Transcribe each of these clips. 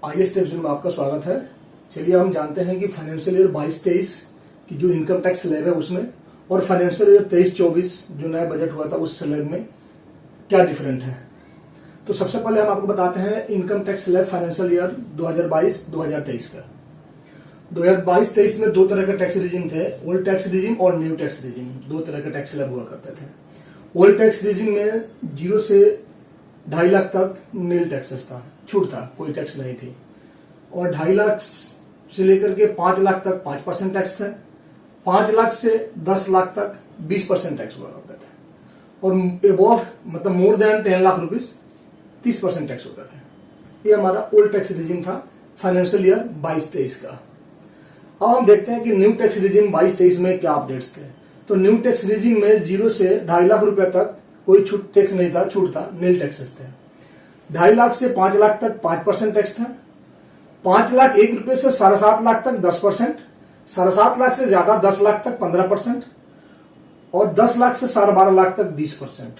IAS tips में आपका स्वागत है। चलिए हम जानते हैं कि फाइनेंशियल ईयर 22-23 की जो इनकम टैक्स स्लैब है उसमें और फाइनेंशियल ईयर 23-24 जो नया बजट हुआ था उस स्लैब में क्या डिफरेंट है। तो सबसे पहले हम आपको बताते हैं income tax slab financial year 2022-2023 का। 2022-23 में दो तरह के टैक्स रिजिम थे, ओल्ड टैक्स रिजिम और न्यू टैक्स रिजिम। दो तरह के टैक्स स्लैब हुआ करते थे। ओल्ड टैक्स रिजिम में 0 से 2.5 लाख तक नील टैक्सेस था, छूट था, कोई टैक्स नहीं थी। और 2.5 लाख से लेकर के 5 लाख तक 5% टैक्स था। 5 लाख से 10 लाख तक 20% टैक्स हुआ करता था। और एबव मतलब more than 10 lakh rupees 30% tax होता था। ये हमारा ओल्ड टैक्स रिजिम था फाइनेंशियल ईयर 22-23 का। अब हम देखते हैं कि न्यू टैक्स रिजिम 22-23 में क्या अपडेट्स थे। तो न्यू टैक्स रिजिम में 0 से 2.5 लाख रुपए तक कोई छूट टैक्स नहीं था, छूट था, नील टैक्सेस थे। 2.5 लाख से 5 लाख तक 5% टैक्स था। 5 लाख 1 रुपए से 7.5 लाख तक 10%, 7.5 लाख से ज्यादा 10 लाख तक 15% और 10 लाख से 12.5 लाख तक 20%,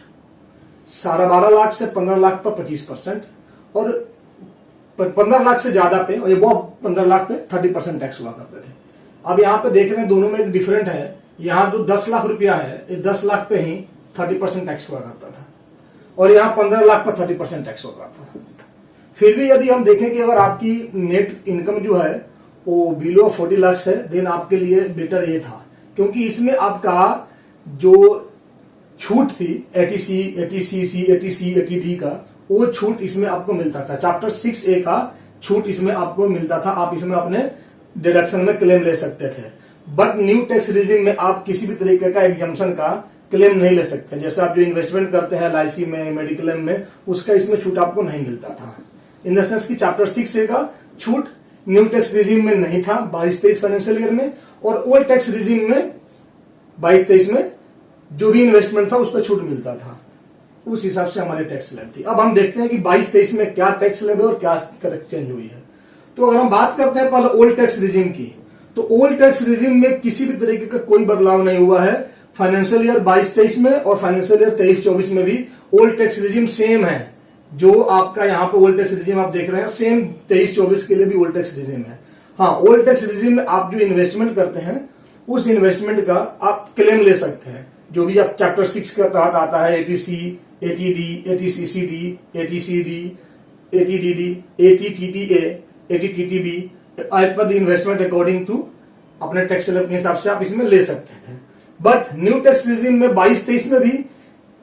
12.5 लाख से 15 लाख पर 25% और 15 लाख से ज्यादा पे और ये वो 15 लाख पे 30% टैक्स हुआ करते थे। अब यहाँ पे देख रहे हैं दोनों में एक डिफरेंट है। यहाँ जो 10 लाख रुपया है, ये 10 लाख पे ही 30% टैक्स हुआ करता था और यहाँ 15 लाख पर 30% टैक्स हुआ करता था। फिर भी यदि हम देखें कि अगर आपकी नेट इनकम जो है वो बिलो 40 लाख है, देन आपके लिए बेटर ये था, क्योंकि इसमें आपका जो छूट थी एटीसी, एटीसीसी, एटीसी, एटीडी का, वो छूट इसमें आपको मिलता था। चैप्टर 6A का छूट इसमें आपको मिलता था। आप इसमें अपने डिडक्शन में क्लेम ले सकते थे। बट न्यू टैक्स रिजिम में आप किसी भी तरीके का एग्जम्पशन का क्लेम नहीं ले सकते। जैसे आप जो इन्वेस्टमेंट करते हैं LIC में, मेडिक्लेम में, उसका इसमें छूट आपको नहीं मिलता था। इन द सेंस की चैप्टर 6A का छूट न्यू टैक्स रिजिम में नहीं था 22-23 फाइनेंशियल ईयर में, और ओल्ड टैक्स रिजिम में 22-23 में जो भी इन्वेस्टमेंट था उस पर छूट मिलता था। उस हिसाब से हमारी टैक्स स्लैब थी। अब हम देखते हैं कि 22-23 में क्या टैक्स स्लैब है और क्या चेंज हुई है। तो अगर हम बात करते हैं पहले ओल्ड टैक्स रिजिम की, तो ओल्ड टैक्स रिजिम में किसी भी तरीके का कोई बदलाव नहीं हुआ है। फाइनेंशियल ईयर 22-23 में और फाइनेंशियल ईयर 23-24 में भी ओल्ड टैक्स रिजिम सेम है। जो आपका यहाँ पे ओल्ड टैक्स रिजिम आप देख रहे हैं, सेम 23-24 के लिए भी ओल्ड टैक्स रिजिम है। हाँ, ओल्ड टैक्स रिजिम में आप जो इन्वेस्टमेंट करते हैं उस इन्वेस्टमेंट का आप क्लेम ले सकते हैं। जो भी आप चैप्टर 6 के तहत आता है, eighty C, eighty D, eighty CCD, eighty CD, eighty DD, eighty TTA, eighty TTB, as per the investment according to अपने टैक्स स्लैब के हिसाब से आप इसमें ले सकते हैं। बट न्यू टैक्स रिजिम में 22-23 में भी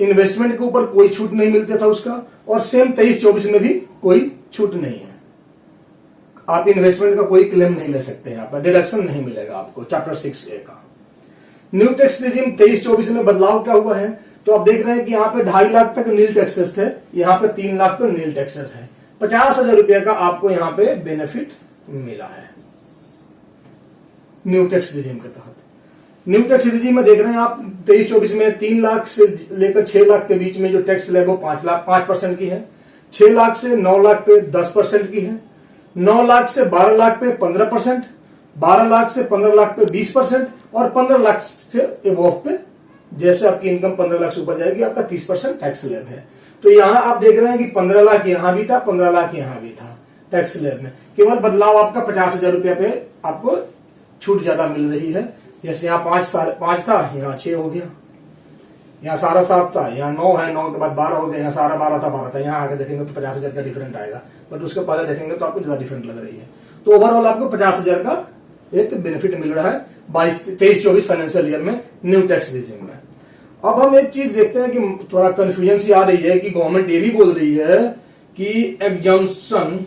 इन्वेस्टमेंट के ऊपर कोई छूट नहीं मिलता था उसका, और सेम 23-24 में भी कोई छूट नहीं है। आप इन्वेस्टमेंट का कोई क्लेम नहीं ले सकते, यहाँ पर डिडक्शन नहीं मिलेगा आपको चैप्टर 6A का। न्यू टैक्स रिजिम 23-24 में बदलाव क्या हुआ है, तो आप देख रहे हैं कि यहाँ पे 2.5 लाख तक नील टैक्सेस थे, यहाँ पे 3 लाख पे नील टैक्सेस है। 50,000 रुपए का आपको यहाँ पे बेनिफिट मिला है न्यू टैक्स रिजिम के तहत। न्यू टैक्स रिजिम में देख रहे हैं आप 23-24 में 3 लाख से लेकर 6 लाख के बीच में जो टैक्स स्लैब वो 5% की है। 6 लाख से 9 लाख पे 10% की है। 9 लाख से 12 लाख पे 15%, 12 लाख से 15 लाख पे 20% और 15 लाख से एबव पे, जैसे आपकी इनकम 15 लाख से ऊपर जाएगी, आपका 30% टैक्स स्लैब है। तो यहां आप देख रहे हैं कि 15 लाख यहां भी था, 15 लाख यहां भी था टैक्स स्लैब में। केवल बदलाव आपका 50,000 रुपया पे आपको छूट ज्यादा मिल रही है। जैसे यहाँ 5 था, यहाँ 6 हो गया। यहाँ 7.5 था, यहाँ 9 है, 9 के बाद 12 हो गया। यहाँ 12 था, 12 था। यहाँ आगे देखेंगे तो 50,000 का डिफरेंट आएगा, बट उसके पहले देखेंगे तो आपको ज्यादा डिफरेंट लग रही है। तो ओवरऑल आपको 50,000 का एक बेनिफिट मिल रहा है 23-24 फाइनेंशियल ईयर में न्यू टैक्स रिजिम में। अब हम एक चीज देखते हैं कि थोड़ा कंफ्यूजन सी आ रही है कि गवर्नमेंट ये भी बोल रही है कि exemption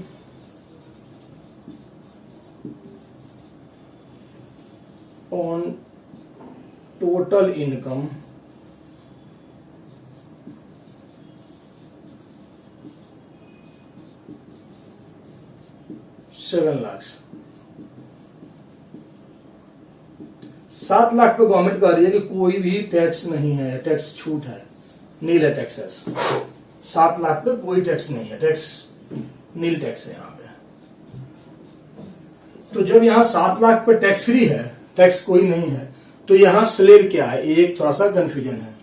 on total income $7 lakh, 7 lakh पे गवर्नमेंट कह रही है कि कोई भी टैक्स नहीं है, टैक्स छूट है, नील है टैक्सेस। 7 लाख पे कोई टैक्स नहीं है, टैक्स नील टैक्स है यहाँ पे। तो जब यहाँ 7 लाख पे टैक्स फ्री है, टैक्स कोई नहीं है, तो यहाँ स्लैब क्या है, एक थोड़ा सा कंफ्यूजन है।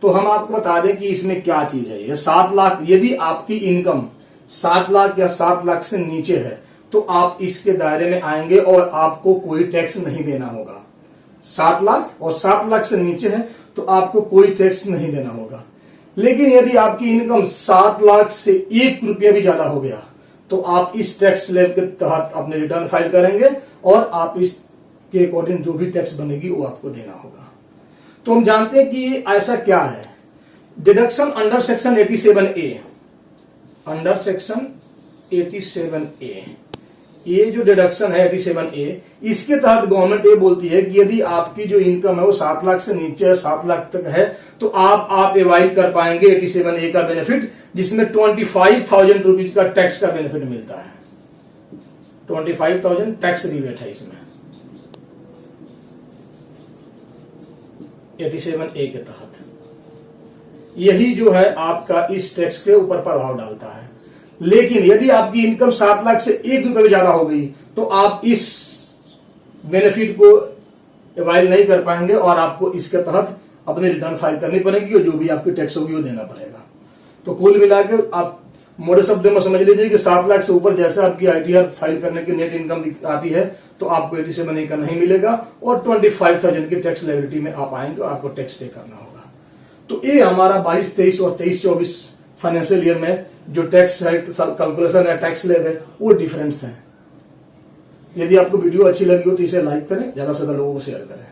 तो हम आपको बता दें कि इसमें क्या चीज है। ये 7 लाख, यदि आपकी इनकम 7 लाख या 7 लाख से नीचे है तो आप इसके दायरे में आएंगे और आपको कोई टैक्स नहीं देना होगा। 7 लाख और 7 लाख से नीचे है तो आपको कोई टैक्स नहीं देना होगा। लेकिन यदि आपकी इनकम 7 लाख से 1 रुपया भी ज्यादा हो गया तो आप इस टैक्स स्लैब के तहत अपने रिटर्न फाइल करेंगे और आप इसके अकॉर्डिंग जो भी टैक्स बनेगी वो आपको देना होगा। तो हम जानते हैं कि ऐसा क्या है। Deduction under section 87A, under section 87A, ये जो डिडक्शन है 87A, इसके तहत गवर्नमेंट ये बोलती है कि यदि आपकी जो इनकम है वो 7 लाख से नीचे है, 7 लाख तक है, तो आप एवाइल कर पाएंगे 87A का बेनिफिट, जिसमें 25,000 रुपीज का टैक्स का बेनिफिट मिलता है। 25,000 टैक्स रिबेट है इसमें 87A के तहत। यही जो है आपका इस टैक्स के ऊपर प्रभाव डालता है। लेकिन यदि आपकी इनकम 7 लाख से 1 रुपए भी ज्यादा हो गई तो आप इस बेनिफिट को अवाइल नहीं कर पाएंगे और आपको इसके तहत अपनी रिटर्न फाइल करनी पड़ेगी और जो भी आपकी टैक्स होगी वो देना पड़ेगा। तो कुल मिलाकर आप मोटे शब्दों में समझ लीजिए कि 7 लाख से ऊपर जैसे आपकी आईटीआर फाइल करने की नेट इनकम आती है तो आपको 87A का नहीं मिलेगा और 25,000 की टैक्स लायबिलिटी में आप आएंगे और आपको टैक्स पे करना होगा। तो ये हमारा 22-23 और 23-24 फाइनेंशियल ईयर में जो टैक्स है, कैलकुलेशन है, टैक्स स्लैब है, वो डिफरेंस है। यदि आपको वीडियो अच्छी लगी हो तो इसे लाइक करें, ज्यादा से ज्यादा लोगों को शेयर करें।